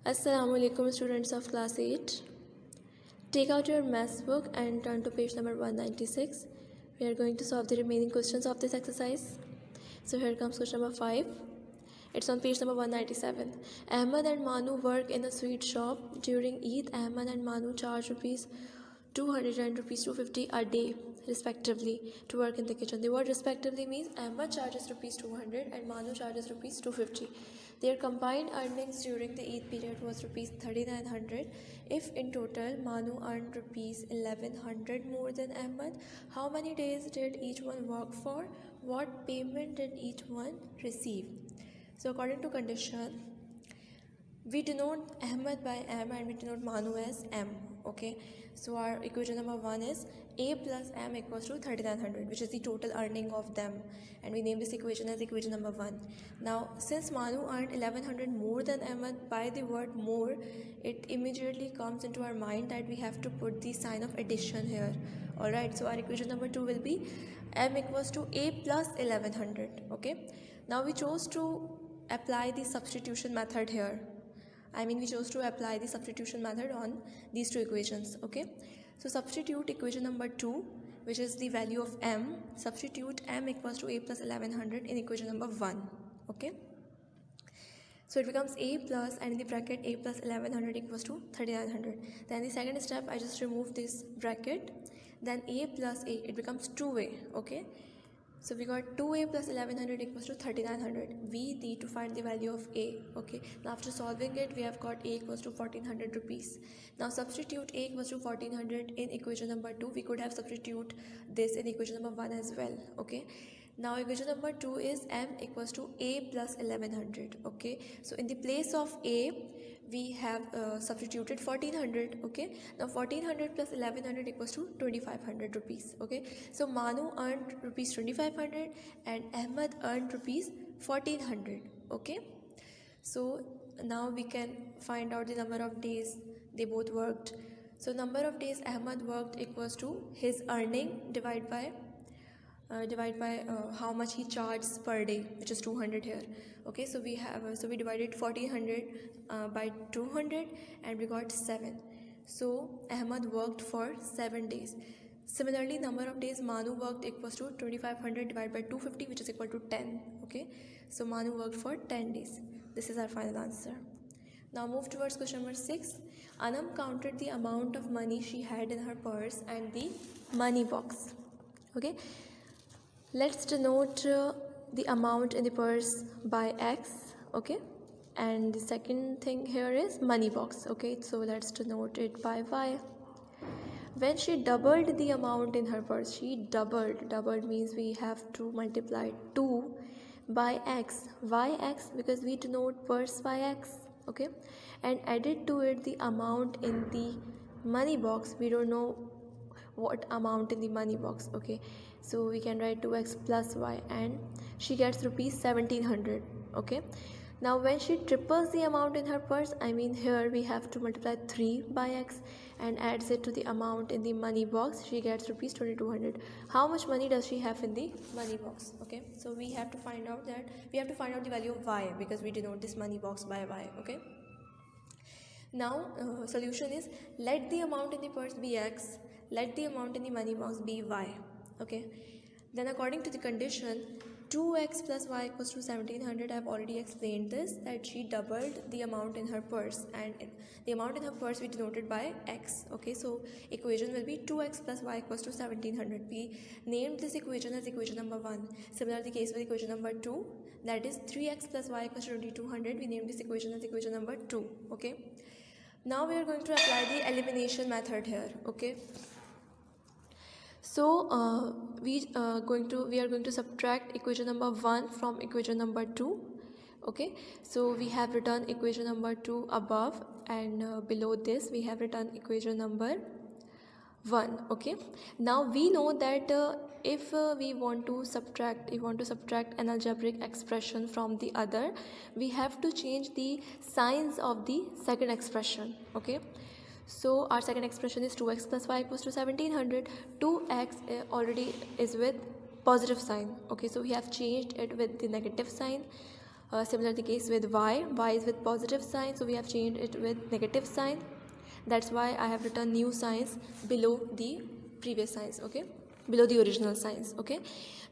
Assalamualaikum students of class 8. Take out your maths book and turn to page number 196. We are going to solve the remaining questions of this exercise. So here comes question number 5. It's on page number 197. Ahmad and Manu work in a sweet shop. During Eid, Ahmad and Manu charge rupees 200 and rupees 250 a day respectively to work in the kitchen. The word respectively means Ahmad charges rupees 200 and Manu charges rupees 250. Their combined earnings during the Eid period was rupees 3900. If in total Manu earned rupees 1100 more than Ahmad, how many days did each one work for? What payment did each one receive? So according to condition, we denote Ahmad by M and we denote Manu as M. Okay, so our equation number 1 is A plus M equals to 3900, which is the total earning of them, and we name this equation as equation number 1. Now since Manu earned 1100 more than Ahmad, by the word more it immediately comes into our mind that we have to put the sign of addition here. Alright, so our equation number 2 will be M equals to A plus 1100. Okay, now we chose to apply the substitution method here. We chose to apply the substitution method on these two equations. Okay, so substitute equation number 2, which is the value of M. Substitute M equals to A plus 1100 in equation number 1. Okay, so it becomes A plus, and in the bracket A plus 1100 equals to 3900. Then the second step, I just remove this bracket. Then A plus A, it becomes 2A. Okay, so we got 2A plus 1100 equals to 3900. We need to find the value of A. Okay, now after solving it, we have got A equals to 1400 rupees. Now substitute A equals to 1400 in equation number 2. We could have substitute this in equation number 1 as well. Okay, now equation number 2 is M equals to A plus 1100. Okay, so in the place of A, we have substituted 1400. Okay, now 1400 plus 1100 equals to 2500 rupees. Okay, so Manu earned rupees 2500 and Ahmad earned rupees 1400. Okay, so now we can find out the number of days they both worked. So number of days Ahmad worked equals to his earning divided by how much he charges per day, which is 200 here. Okay, so we divided 1400 by 200 and we got 7. So Ahmad worked for 7 days. Similarly, number of days Manu worked equals to 2500 divided by 250, which is equal to 10. Okay, so Manu worked for 10 days. This is our final answer. Now move towards question number 6. Anam counted the amount of money she had in her purse and the money box. Okay, let's denote the amount in the purse by X. Okay, and the second thing here is money box. Okay, so let's denote it by Y. When she doubled the amount in her purse, she doubled means we have to multiply 2 by X. Why X? Because we denote purse by X. Okay, and added to it the amount in the money box. We don't know what amount in the money box. Okay, so we can write 2x plus y, and she gets rupees 1700. Okay, now when she triples the amount in her purse, here we have to multiply 3 by x and adds it to the amount in the money box. She gets rupees 2200. How much money does she have in the money box? Okay, so we have to find out the value of y, because we denote this money box by y. Okay, now solution is, let the amount in the purse be x, let the amount in the money box be y. Okay, then according to the condition, 2x plus y equals to 1700. I have already explained this, that she doubled the amount in her purse, and the amount in her purse we denoted by x. Okay, so equation will be 2x plus y equals to 1700. We named this equation as equation number 1. Similar the case with equation number 2, that is 3x plus y equals to 2200. We named this equation as equation number 2. Okay, now we are going to apply the elimination method here. Okay, so we are going to subtract equation number 1 from equation number 2. Okay, so we have written equation number 2 above, and below this we have written equation number 1. Okay, now we know that if we want to subtract an algebraic expression from the other, we have to change the signs of the second expression. Okay, so our second expression is 2x plus y equals to 1700. 2x already is with positive sign. Okay, so we have changed it with the negative sign. Similar the case with y. Y is with positive sign, so we have changed it with negative sign. That's why I have written new signs below the previous signs, okay, below the original signs, okay.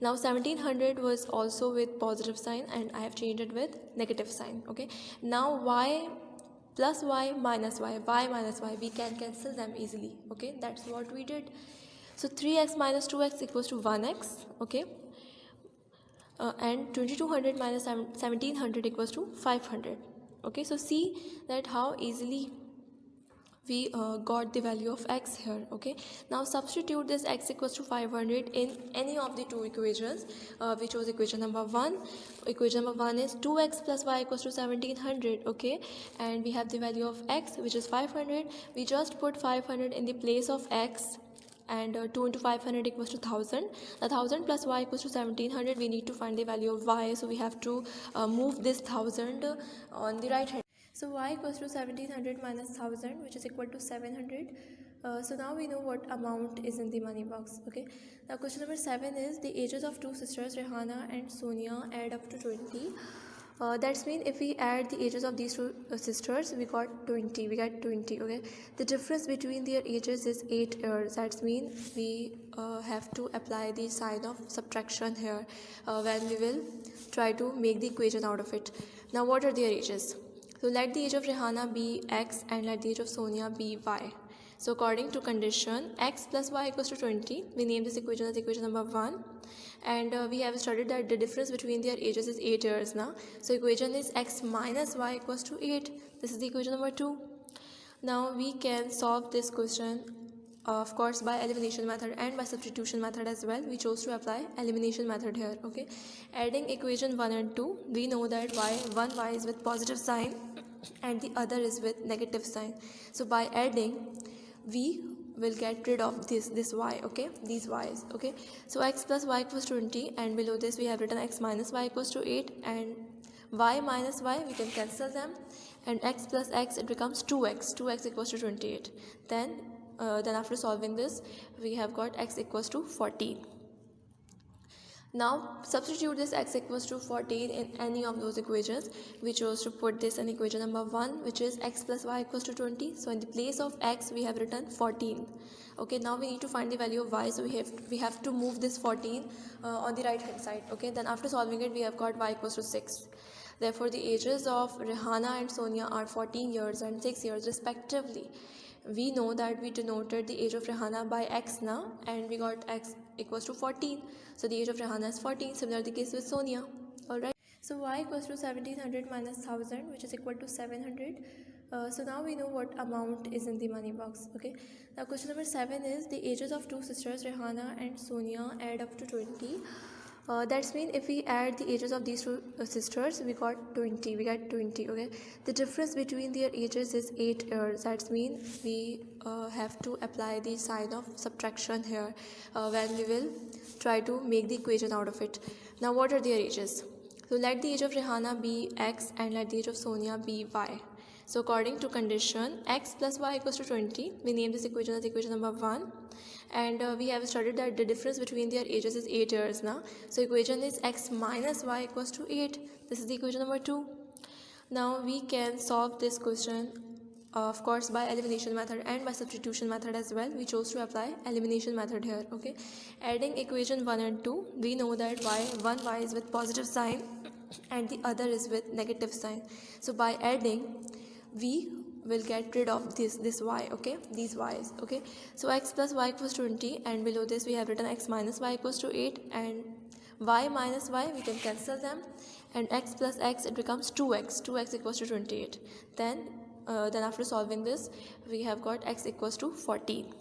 Now 1700 was also with positive sign and I have changed it with negative sign, okay. Now y plus y minus y minus y, we can cancel them easily, okay. That's what we did. So 3x minus 2x equals to 1x, okay. And 2200 minus 1700 equals to 500, okay. So see that how easily we got the value of x here, okay. Now substitute this x equals to 500 in any of the two equations. We chose equation number 1. Equation number 1 is 2x plus y equals to 1700, okay, and we have the value of x, which is 500. We just put 500 in the place of x, and 2 into 500 equals to 1000. The 1000 plus y equals to 1700. We need to find the value of y, so we have to move this 1000 on the right hand. So y equals to 1700 minus 1000, which is equal to 700. So now we know what amount is in the money box, okay. Now question number 7 is the ages of two sisters Rehana and Sonia add up to 20. That's mean if we add the ages of these two sisters, we got 20, okay. The difference between their ages is 8 years. That's mean we have to apply the sign of subtraction here when we will try to make the equation out of it. Now what are their ages? So let the age of Rehana be x and let the age of Sonia be y. So according to condition x plus y equals to 20, we name this equation as equation number 1, and we have studied that the difference between their ages is 8 years now. So equation is x minus y equals to 8. This is the equation number 2. Now we can solve this question of course by elimination method and by substitution method as well. We chose to apply elimination method here, okay. Adding equation 1 and 2, we know that one y is with positive sign and the other is with negative sign. So by adding, we will get rid of this y, okay, these y's, okay. So x plus y equals 20, and below this we have written x minus y equals to 8, and y minus y, we can cancel them, and x plus x, it becomes 2x equals to 28. Then after solving this, we have got x equals to 14. Now substitute this x equals to 14 in any of those equations. We chose to put this in equation number 1, which is x plus y equals to 20. So in the place of x, we have written 14. Okay, now we need to find the value of y, so we have to move this 14 on the right hand side. Okay, then after solving it, we have got y equals to 6. Therefore, the ages of Rehana and Sonia are 14 years and 6 years respectively. We know that we denoted the age of Rehana by x now, and we got x equals to 14. So the age of Rehana is 14. Similar the case with Sonia. Alright. So y equals to 1700 minus 1000, which is equal to 700. So now we know what amount is in the money box, okay. Now question number 7 is the ages of two sisters Rehana and Sonia add up to 20. That's mean if we add the ages of these two sisters, we got 20, okay. The difference between their ages is 8 years. That's mean we have to apply the sign of subtraction here when we will try to make the equation out of it. Now what are their ages? So let the age of Rehana be x and let the age of Sonia be y. So according to condition x plus y equals to 20, we name this equation as equation number 1, and we have studied that the difference between their ages is 8 years now. So equation is x minus y equals to 8. This is the equation number 2. Now we can solve this question of course by elimination method and by substitution method as well. We chose to apply elimination method here, okay. Adding equation 1 and 2, we know that one y is with positive sign and the other is with negative sign. So by adding, we will get rid of this y, okay, these y's, okay. So x plus y equals 20, and below this we have written x minus y equals to 8, and y minus y, we can cancel them, and x plus x, it becomes 2x equals to 28. Then after solving this, we have got x equals to 14.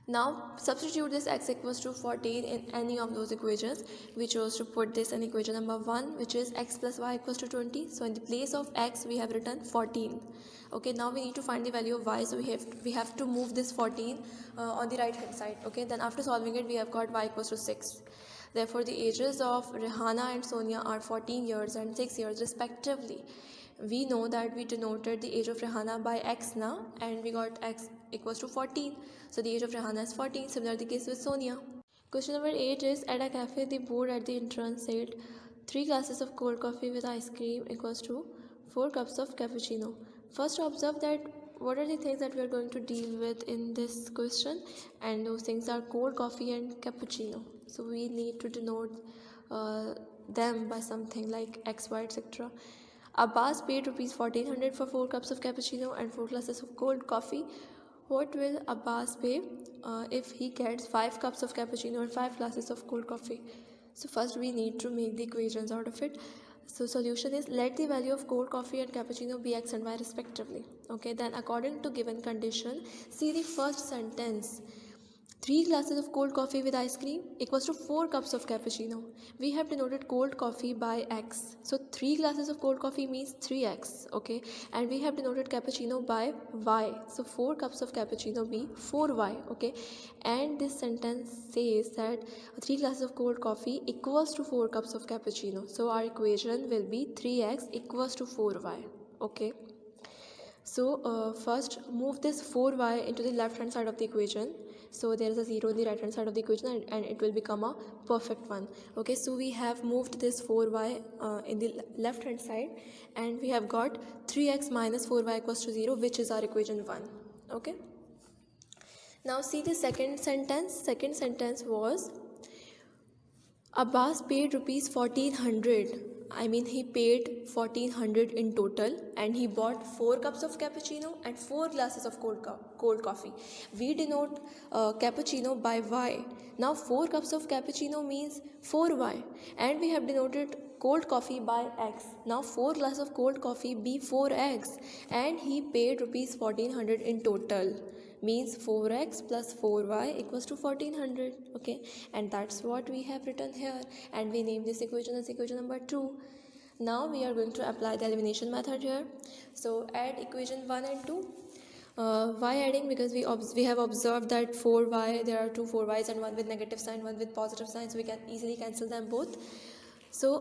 Now substitute this x equals to 14 in any of those equations. We chose to put this in equation number 1, which is x plus y equals to 20. So in the place of x, we have written 14. Okay, now we need to find the value of y, so we have to move this 14 on the right hand side. Okay, then after solving it, we have got y equals to 6. Therefore, the ages of Rehana and Sonia are 14 years and 6 years respectively. We know that we denoted the age of Rehana by x now, and we got x equals to 14. So the age of Rehana is 14. Similar the case with Sonia. Question number 8 is, at a cafe, the board at the entrance said 3 glasses of cold coffee with ice cream equals to 4 cups of cappuccino. First observe that what are the things that we are going to deal with in this question, and those things are cold coffee and cappuccino. So we need to denote them by something like X, Y, etc. Abbas paid rupees 1400 for 4 cups of cappuccino and 4 glasses of cold coffee. What will Abbas pay if he gets 5 cups of cappuccino and 5 glasses of cold coffee? So first we need to make the equations out of it. So solution is, let the value of cold coffee and cappuccino be X and Y respectively. Okay, then according to given condition, see the first sentence. 3 glasses of cold coffee with ice cream equals to 4 cups of cappuccino. We have denoted cold coffee by X. So 3 glasses of cold coffee means 3X. Okay, and we have denoted cappuccino by Y. So 4 cups of cappuccino be 4Y. Okay, and this sentence says that 3 glasses of cold coffee equals to 4 cups of cappuccino. So our equation will be 3X equals to 4Y. Okay. So first move this 4y into the left hand side of the equation. So there is a 0 on the right hand side of the equation, and it will become a perfect one. Okay, so we have moved this 4y in the left hand side, and we have got 3x minus 4y equals to 0, which is our equation 1. Okay, now see the second sentence. Second sentence was, Abbas paid rupees 1400. I mean, he paid 1400 in total, and he bought 4 cups of cappuccino and 4 glasses of cold coffee. We denote cappuccino by Y. Now 4 cups of cappuccino means 4Y, and we have denoted cold coffee by X. Now 4 glasses of cold coffee be 4X, and he paid rupees 1400 in total, means 4x plus 4y equals to 1400. Okay, and that's what we have written here, and we name this equation as equation number 2. Now we are going to apply the elimination method here. So add equation 1 and 2. Why adding? Because we have observed that 4y, there are 2 4y's and one with negative sign, one with positive sign, so we can easily cancel them both. So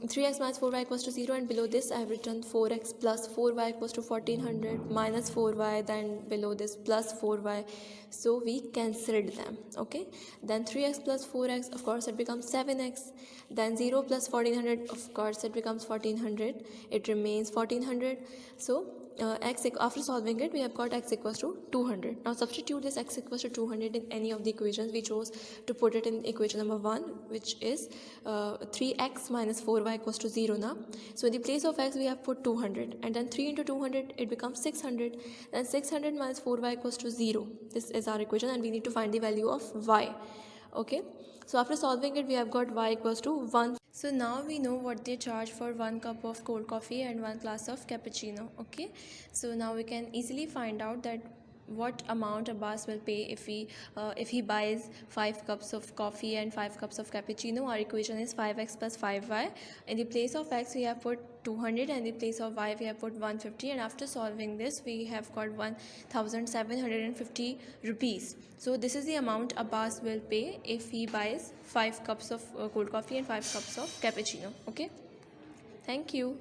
3x minus 4y equals to 0, and below this I have written 4x plus 4y equals to 1400 minus 4y, then below this plus 4y. So we cancelled them. Okay, then 3x plus 4x, of course it becomes 7x. Then 0 plus 1400, of course it becomes 1400. It remains 1400. So x, after solving it, we have got x equals to 200. Now substitute this x equals to 200 in any of the equations. We chose to put it in equation number 1, which is 3x minus 4y equals to 0 now. So in the place of x we have put 200, and then 3 into 200, it becomes 600. Then 600 minus 4y equals to 0. This is our equation, and we need to find the value of y. Okay, so after solving it, we have got y equals to 1. So now we know what they charge for 1 cup of cold coffee and 1 glass of cappuccino. Okay, so now we can easily find out that what amount Abbas will pay if he buys 5 cups of coffee and 5 cups of cappuccino. Our equation is 5x plus 5y. In the place of x we have put 200, and in the place of y we have put 150, and after solving this we have got 1750 rupees. So this is the amount Abbas will pay if he buys 5 cups of cold coffee and 5 cups of cappuccino. Okay, thank you.